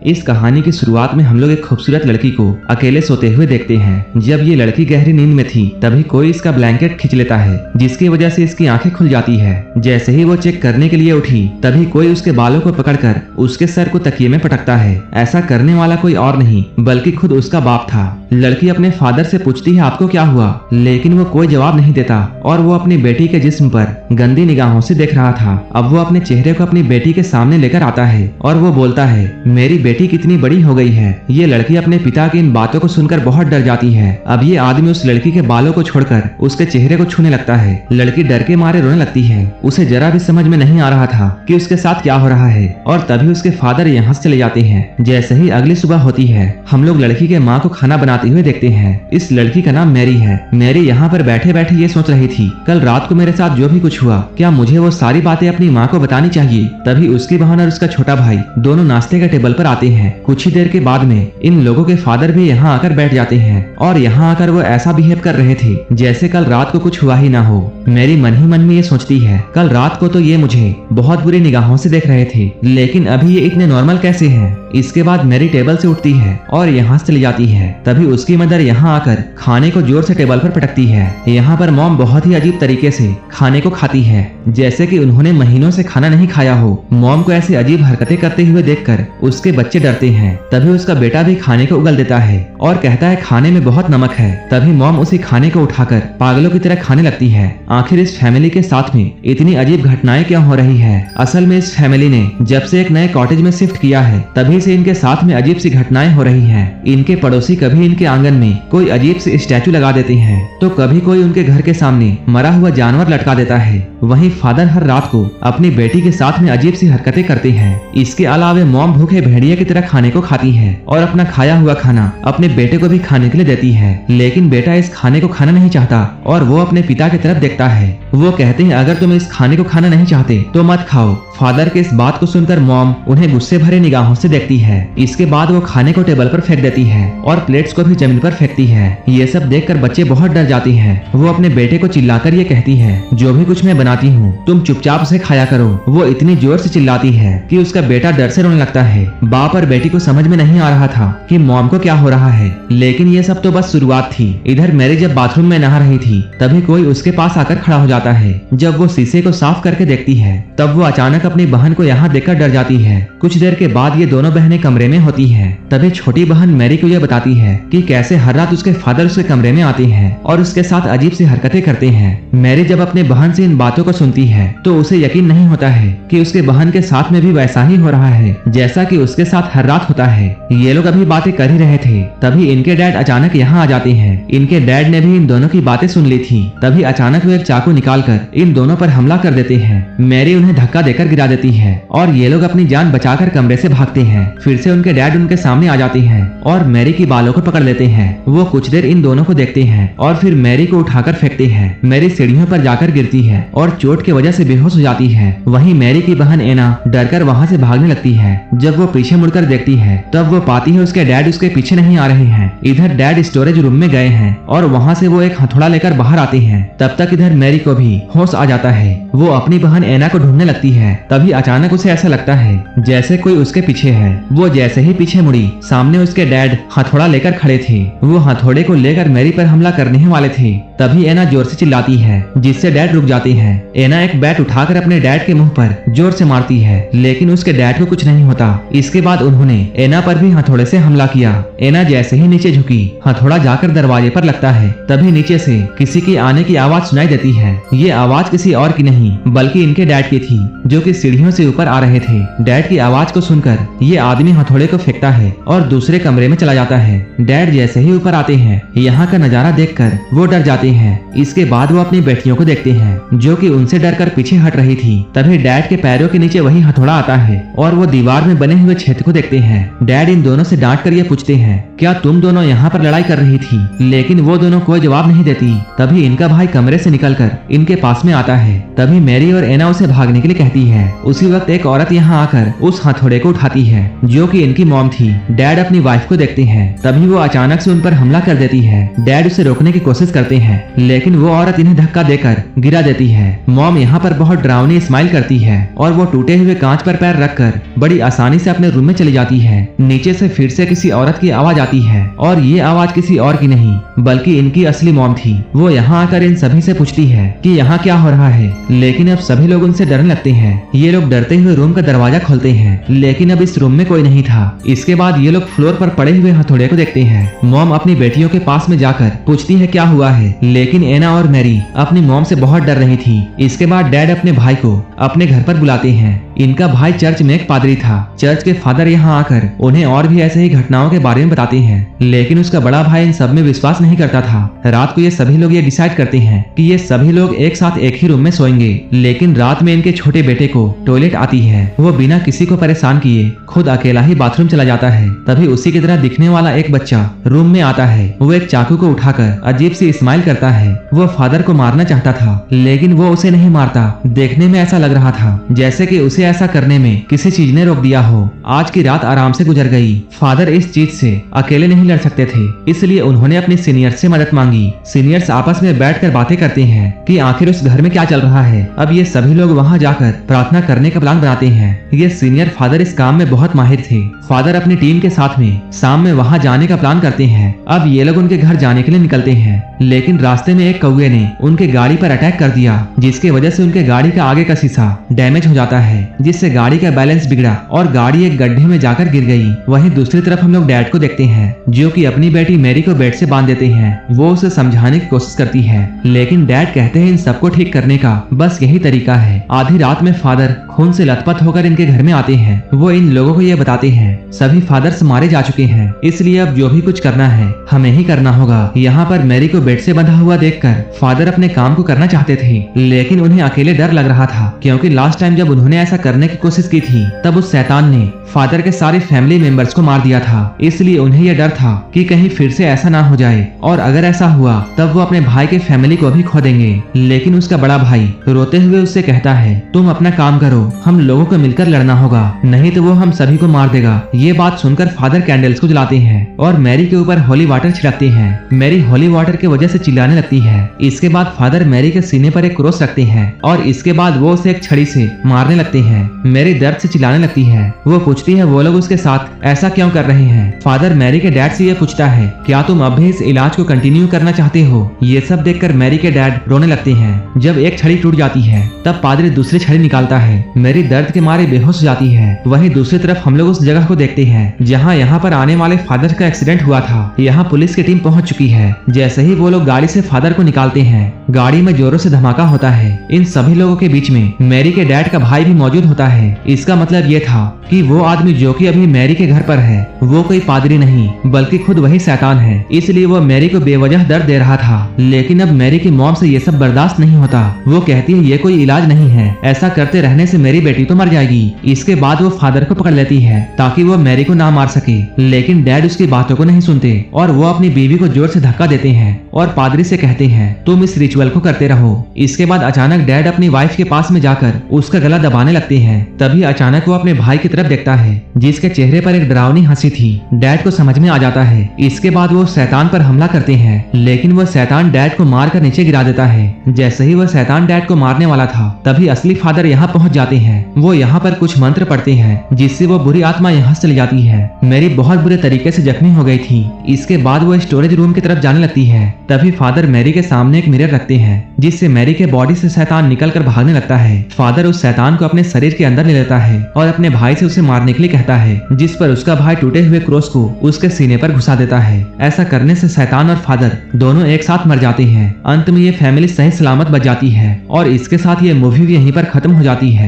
इस कहानी की शुरुआत में हम लोग एक खूबसूरत लड़की को अकेले सोते हुए देखते हैं। जब ये लड़की गहरी नींद में थी तभी कोई इसका ब्लैंकेट खींच लेता है, जिसकी वजह से इसकी आंखें खुल जाती है। जैसे ही वो चेक करने के लिए उठी तभी कोई उसके बालों को पकड़कर उसके सर को तकिए में पटकता है। ऐसा करने वाला कोई और नहीं बल्कि खुद उसका बाप था। लड़की अपने फादर से पूछती है आपको क्या हुआ, लेकिन वो कोई जवाब नहीं देता और वो अपनी बेटी के जिस्म पर गंदी निगाहों से देख रहा था। अब वो अपने चेहरे को अपनी बेटी के सामने लेकर आता है और वो बोलता है मेरी बेटी कितनी बड़ी हो गई है। ये लड़की अपने पिता की इन बातों को सुनकर बहुत डर जाती है। अब ये आदमी उस लड़की के बालों को छोड़कर उसके चेहरे को छूने लगता है। लड़की डर के मारे रोने लगती है। उसे जरा भी समझ में नहीं आ रहा था कि उसके साथ क्या हो रहा है और तभी उसके फादर यहाँ से चले जाते हैं। जैसे ही अगली सुबह होती है हम लोग लड़की के माँ को खाना बनाते हुए देखते हैं। इस लड़की का नाम मैरी है। मैरी यहाँ पर बैठे बैठे ये सोच रही थी कल रात को मेरे साथ जो भी कुछ हुआ क्या मुझे वो सारी बातें अपनी माँ को बतानी चाहिए। तभी उसकी बहन और उसका छोटा भाई दोनों नाश्ते के टेबल पर आते हैं। कुछ ही देर के बाद में इन लोगों के फादर भी यहाँ आकर बैठ जाते हैं और यहाँ आकर वो ऐसा बिहेव कर रहे थे जैसे कल रात को कुछ हुआ ही ना हो। मेरी मन ही मन में ये सोचती है कल रात को तो ये मुझे बहुत बुरी निगाहों से देख रहे थे, लेकिन अभी ये इतने नॉर्मल कैसे हैं। इसके बाद मेरी टेबल से उठती है और यहाँ से चली जाती है। तभी उसकी मदर यहाँ आकर खाने को जोर से टेबल पर पटकती है। यहाँ पर मॉम बहुत ही अजीब तरीके से खाने को खाती है, जैसे कि उन्होंने महीनों से खाना नहीं खाया हो। मॉम को ऐसी अजीब हरकतें करते हुए देखकर उसके बच्चे डरते हैं। तभी उसका बेटा भी खाने को उगल देता है और कहता है खाने में बहुत नमक है। तभी मॉम उसी खाने को उठाकर पागलों की तरह खाने लगती है। आखिर इस फैमिली के साथ में इतनी अजीब घटनाएं क्यों हो रही है। असल में इस फैमिली ने जब से एक नए कॉटेज में शिफ्ट किया है तभी से इनके साथ में अजीब सी घटनाएं हो रही हैं। इनके पड़ोसी कभी इनके आंगन में कोई अजीब सी स्टैचू लगा देते हैं तो कभी कोई उनके घर के सामने मरा हुआ जानवर लटका देता है। वहीं फादर हर रात को अपनी बेटी के साथ में अजीब सी हरकतें करते हैं। इसके अलावा मॉम भूखे भेड़िया की तरह खाने को खाती है और अपना खाया हुआ खाना अपने बेटे को भी खाने के लिए देती है, लेकिन बेटा इस खाने को खाना नहीं चाहता और वो अपने पिता की तरफ देखता है। वो कहते हैं अगर तुम इस खाने को खाना नहीं चाहते तो मत खाओ। फादर के इस बात को सुनकर मॉम उन्हें गुस्से भरे निगाहों से देखती है। इसके बाद वो खाने को टेबल पर फेंक देती है और प्लेट्स को भी जमीन पर फेंकती है। ये सब देखकर बच्चे बहुत डर जाते हैं। वो अपने बेटे को चिल्लाकर ये कहती है जो भी कुछ मैं बनाती हूँ तुम चुपचाप से खाया करो। वो इतनी जोर से चिल्लाती है कि उसका बेटा डर से रोने लगता है। बाप और बेटी को समझ में नहीं आ रहा था कि मॉम को क्या हो रहा है, लेकिन ये सब तो बस शुरुआत थी। इधर मैरी जब बाथरूम में नहा रही थी तभी कोई उसके पास आकर खड़ा हो जाता है। जब वो शीशे को साफ करके देखती है तब वो अचानक अपनी बहन को यहाँ देखकर डर जाती है। कुछ देर के बाद ये दोनों बहनें कमरे में होती हैं। तभी छोटी बहन मैरी को यह बताती है कि कैसे हर रात उसके फादर उसके कमरे में आते हैं और उसके साथ अजीब सी हरकतें करते हैं। मैरी जब अपने बहन से इन बातों को सुनती है तो उसे यकीन नहीं होता है कि उसके बहन के साथ में भी वैसा ही हो रहा है जैसा कि उसके साथ हर रात होता है। ये लोग अभी बातें कर ही रहे थे तभी इनके डैड अचानक यहाँ आ जाते हैं। इनके डैड ने भी इन दोनों की बातें सुन ली थी। तभी अचानक वो एक चाकू निकालकर इन दोनों पर हमला कर देते हैं। मैरी उन्हें धक्का देकर गिरा देती है और ये लोग अपनी जान बचाकर कमरे से भागते हैं। फिर से उनके डैड उनके सामने आ जाते हैं और मैरी की बालों को पकड़ लेते हैं। वो कुछ देर इन दोनों को देखते हैं और फिर मैरी को उठाकर फेंकते हैं। मैरी सीढ़ियों पर जाकर गिरती है और चोट की वजह से बेहोश हो जाती है। वहीं मैरी की बहन एना डरकर वहाँ से भागने लगती है। जब वो पीछे मुड़कर देखती है तब वो पाती है उसके डैड उसके पीछे नहीं आ रहे हैं। इधर डैड स्टोरेज रूम में गए हैं और वहाँ से वो एक हथौड़ा लेकर बाहर आते हैं। तब तक इधर मैरी को भी होश आ जाता है। वो अपनी बहन एना को ढूंढने लगती है। तभी अचानक उसे ऐसा लगता है जैसे कोई उसके पीछे है। वो जैसे ही पीछे मुड़ी सामने उसके डैड हथौड़ा लेकर खड़े थे। वो हथौड़े को लेकर मैरी पर हमला करने ही वाले थे। तभी एना जोर से चिल्लाती है जिससे डैड रुक जाते हैं। एना एक बैट उठाकर अपने डैड के मुंह पर जोर से मारती है, लेकिन उसके डैड को कुछ नहीं होता। इसके बाद उन्होंने एना पर भी हथौड़े से हमला किया। एना जैसे ही नीचे झुकी हथौड़ा जाकर दरवाजे पर लगता है। तभी नीचे से किसी की आने की आवाज सुनाई देती है। ये आवाज किसी और की नहीं बल्कि इनके डैड की थी जो कि सीढ़ियों से ऊपर आ रहे थे। डैड की आवाज को सुनकर ये आदमी हथौड़े को फेंकता है और दूसरे कमरे में चला जाता है। डैड जैसे ही ऊपर आते हैं यहाँ का नजारा देखकर वो डर जाते हैं। इसके बाद वो अपनी बेटियों को देखते हैं जो कि उनसे डरकर पीछे हट रही थी। तभी डैड के पैरों के नीचे वही हथौड़ा आता है और वो दीवार में बने हुए छेद को देखते हैं। डैड इन दोनों से डांट कर ये पूछते हैं क्या तुम दोनों यहाँ पर लड़ाई कर रही थी, लेकिन वो दोनों कोई जवाब नहीं देती। तभी इनका भाई कमरे से निकलकर इनके पास में आता है। तभी मैरी और एना उसे भागने के लिए कहती है। उसी वक्त एक औरत यहाँ आकर उस हथौड़े को उठाती है जो कि इनकी मॉम थी। डैड अपनी वाइफ को देखते हैं। तभी वो अचानक से उन पर हमला कर देती है। डैड उसे रोकने की कोशिश करते हैं लेकिन वो औरत इन्हें धक्का देकर गिरा देती है। मॉम यहाँ पर बहुत डरावनी स्माइल करती है और वो टूटे हुए कांच पर पैर रखकर बड़ी आसानी से अपने रूम में चली जाती है। नीचे से फिर से किसी औरत की आवाज आती है और ये आवाज किसी और की नहीं बल्कि इनकी असली मॉम थी। वो यहाँ आकर इन सभी से पूछती है कि यहाँ क्या हो रहा है, लेकिन अब सभी लोग उनसे डरने लगते हैं। ये लोग डरते हुए रूम का दरवाजा खोलते हैं, लेकिन अब इस रूम में कोई नहीं था। इसके बाद ये लोग फ्लोर पर पड़े हुए हथौड़े को देखते हैं। मॉम अपनी बेटियों के पास में जाकर पूछती है क्या हुआ है, लेकिन एना और मैरी अपनी मॉम से बहुत डर रही थी। इसके बाद डैड अपने भाई को अपने घर पर बुलाते हैं। इनका भाई चर्च में एक पादरी था। चर्च के फादर यहाँ आकर उन्हें और भी ऐसे ही घटनाओं के बारे में बताते हैं, लेकिन उसका बड़ा भाई इन सब में विश्वास नहीं करता था। रात को ये सभी लोग ये डिसाइड करते हैं कि ये सभी लोग एक साथ एक ही रूम में सोएंगे, लेकिन रात में इनके छोटे बेटे को टॉयलेट आती है। वो बिना किसी को परेशान किए खुद अकेला ही बाथरूम चला जाता है। तभी उसी की तरह दिखने वाला एक बच्चा रूम में आता है। वो एक चाकू को उठाकर अजीब सी स्माइल करता है। वो फादर को मारना चाहता था, लेकिन वो उसे नहीं मारता। देखने में ऐसा लग रहा था जैसे कि उसे ऐसा करने में किसी चीज ने रोक दिया हो। आज की रात आराम से गुजर गई। फादर इस चीज से अकेले नहीं लड़ सकते थे, इसलिए उन्होंने अपने सीनियर्स से मदद मांगी। सीनियर्स आपस में बैठकर बातें करते हैं कि आखिर उस घर में क्या चल रहा है। अब ये सभी लोग वहां जाकर प्रार्थना करने का प्लान बनाते हैं। ये सीनियर फादर इस काम में बहुत माहिर थे। फादर अपनी टीम के साथ में शाम में वहां जाने का प्लान करते हैं। अब ये लोग उनके घर जाने के लिए निकलते हैं, लेकिन रास्ते में एक कौवे ने उनके गाड़ी पर अटैक कर दिया, जिसकी वजह से उनके गाड़ी का आगे का शीशा डैमेज हो जाता है, जिससे गाड़ी का बैलेंस बिगड़ा और गाड़ी एक गड्ढे में जाकर गिर गई। वहीं दूसरी तरफ हम लोग डैड को देखते हैं, जो कि अपनी बेटी मैरी को बेड से बांध देते हैं। वो उसे समझाने की कोशिश करती है, लेकिन डैड कहते हैं इन सबको ठीक करने का बस यही तरीका है। आधी रात में फादर खून से लथपथ होकर इनके घर में आते हैं। वो इन लोगों को ये बताते हैं सभी फादर्स मारे जा चुके हैं, इसलिए अब जो भी कुछ करना है हमें ही करना होगा। यहाँ पर मैरी को बेड से बंधा हुआ देखकर फादर अपने काम को करना चाहते थे, लेकिन उन्हें अकेले डर लग रहा था, क्योंकि लास्ट टाइम जब उन्होंने ऐसा करने की कोशिश की थी तब उस शैतान ने फादर के सारे फैमिली मेंबर्स को मार दिया था। इसलिए उन्हें यह डर था कि कहीं फिर से ऐसा ना हो जाए, और अगर ऐसा हुआ तब वो अपने भाई के फैमिली को भी खो देंगे। लेकिन उसका बड़ा भाई रोते हुए उससे कहता है तुम अपना काम करो, हम लोगों को मिलकर लड़ना होगा, नहीं तो वो हम सभी को मार देगा। ये बात सुनकर फादर कैंडल्स को जलाते हैं और मैरी के ऊपर होली वाटर छिड़कते हैं। मैरी होली वाटर की वजह से चिल्लाने लगती है। इसके बाद फादर मैरी के सीने पर एक क्रॉस रखते हैं और इसके बाद वो उसे एक छड़ी से मारने लगते हैं। मैरी दर्द से चिल्लाने लगती है। वो पूछती है वो लोग उसके साथ ऐसा क्यों कर रहे हैं। फादर मैरी के डैड से ये पूछता है क्या तुम अब भी इस इलाज को कंटिन्यू करना चाहते हो। ये सब देखकर मैरी के डैड रोने लगते हैं। जब एक छड़ी टूट जाती है तब पादरी दूसरी छड़ी निकालता है। मैरी दर्द के मारे बेहोश हो जाती है। वहीं दूसरी तरफ हम लोग उस जगह को देखते हैं जहाँ यहाँ पर आने वाले फादर का एक्सीडेंट हुआ था। यहाँ पुलिस की टीम पहुँच चुकी है। जैसे ही वो लोग गाड़ी से फादर को निकालते हैं, गाड़ी में जोरों से धमाका होता है। इन सभी लोगों के बीच में मैरी के डैड का भाई भी मौजूद होता है। इसका मतलब ये था कि वो आदमी जो कि अभी मैरी के घर पर है वो कोई पादरी नहीं बल्कि खुद वही शैतान है। इसलिए वो मैरी को बेवजह दर्द दे रहा था। लेकिन अब मैरी की मॉम से ये सब बर्दाश्त नहीं होता। वो कहती है ये कोई इलाज नहीं है, ऐसा करते रहने से मेरी बेटी तो मर जाएगी। इसके बाद वो फादर को पकड़ लेती है ताकि वो मैरी को ना मार सके, लेकिन डैड उसकी बातों को नहीं सुनते और वो अपनी बीवी को जोर से धक्का देते हैं और पादरी से कहते हैं तुम इस रिचुअल को करते रहो। इसके बाद अचानक डैड अपनी वाइफ के पास में जाकर उसका गला दबाने लगते हैं। तभी अचानक वो अपने भाई की तरफ देखता है जिसके चेहरे पर एक डरावनी हंसी थी। डैड को समझ में आ जाता है। इसके बाद वो शैतान पर हमला करते हैं, लेकिन वो शैतान डैड को मारकर नीचे गिरा देता है। जैसे ही वो शैतान डैड को मारने वाला था तभी असली फादर यहाँ पहुँच जाते हैं। वो यहाँ पर कुछ मंत्र पढ़ते हैं जिससे वो बुरी आत्मा यहाँ से चली जाती है। मैरी बहुत बुरे तरीके से जख्मी हो गई थी। इसके बाद वो स्टोरेज रूम की तरफ जाने लगती है। तभी फादर मैरी के सामने एक मिरर रखते हैं जिससे मैरी के बॉडी से शैतान निकल कर भागने लगता है। फादर उस शैतान को अपने शरीर के अंदर ले लेता है और अपने भाई से उसे मारने के लिए कहता है, जिस पर उसका भाई टूटे हुए क्रॉस को उसके सीने पर घुसा देता है। ऐसा करने से शैतान और फादर दोनों एक साथ मर जाते हैं। अंत में ये फैमिली सही सलामत बच जाती है और इसके साथ ये मूवी भी यहीं पर खत्म हो जाती है।